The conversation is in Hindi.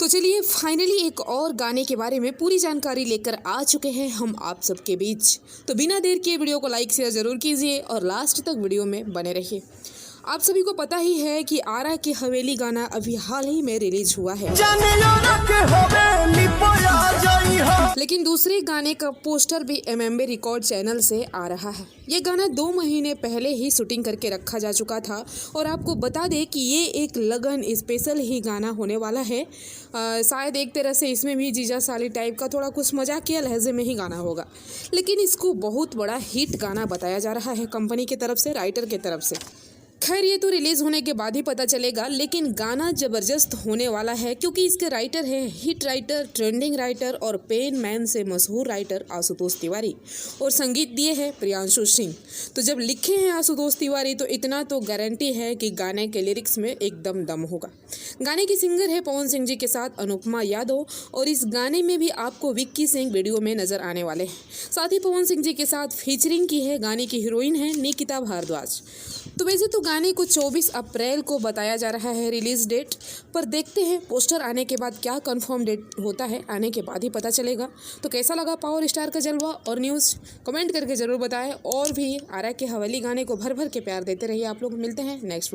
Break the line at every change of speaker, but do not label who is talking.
चलिए फाइनली एक और गाने के बारे में पूरी जानकारी लेकर आ चुके हैं हम आप सबके बीच। तो बिना देर किए वीडियो को लाइक शेयर जरूर कीजिए और लास्ट तक वीडियो में बने रहिए। आप सभी को पता ही है कि आरा की हवेली गाना अभी हाल ही में रिलीज हुआ है, लेकिन दूसरे गाने का पोस्टर भी एमएमबी रिकॉर्ड चैनल से आ रहा है। ये गाना 2 महीने पहले ही शूटिंग करके रखा जा चुका था और आपको बता दें कि ये एक लगन स्पेशल ही गाना होने वाला है। शायद एक तरह से इसमें भी जीजा साली टाइप का थोड़ा कुछ मजाकिया लहजे में ही गाना होगा, लेकिन इसको बहुत बड़ा हिट गाना बताया जा रहा है कंपनी की तरफ से, राइटर की तरफ से। खैर ये तो रिलीज होने के बाद ही पता चलेगा, लेकिन गाना जबरदस्त होने वाला है क्योंकि इसके राइटर हैं हिट राइटर, ट्रेंडिंग राइटर और पेन मैन से मशहूर राइटर आशुतोष तिवारी, और संगीत दिए हैं प्रियांशु सिंह। तो जब लिखे हैं आशुतोष तिवारी तो इतना तो गारंटी है कि गाने के लिरिक्स में एकदम दम होगा। गाने की सिंगर है पवन सिंह जी के साथ अनुपमा यादव, और इस गाने में भी आपको विक्की सिंह वीडियो में नजर आने वाले हैं। साथ ही पवन सिंह जी के साथ फीचरिंग की है गाने की हीरोइन है निकिता भारद्वाज। तो वैसे तो गाने को 24 अप्रैल को बताया जा रहा है रिलीज डेट, पर देखते हैं पोस्टर आने के बाद क्या कंफर्म डेट होता है, आने के बाद ही पता चलेगा। तो कैसा लगा पावर स्टार का जलवा और न्यूज़, कमेंट करके ज़रूर बताएं, और भी आरा के हवेली गाने को भर भर के प्यार देते रहिए। आप लोग मिलते हैं नेक्स्ट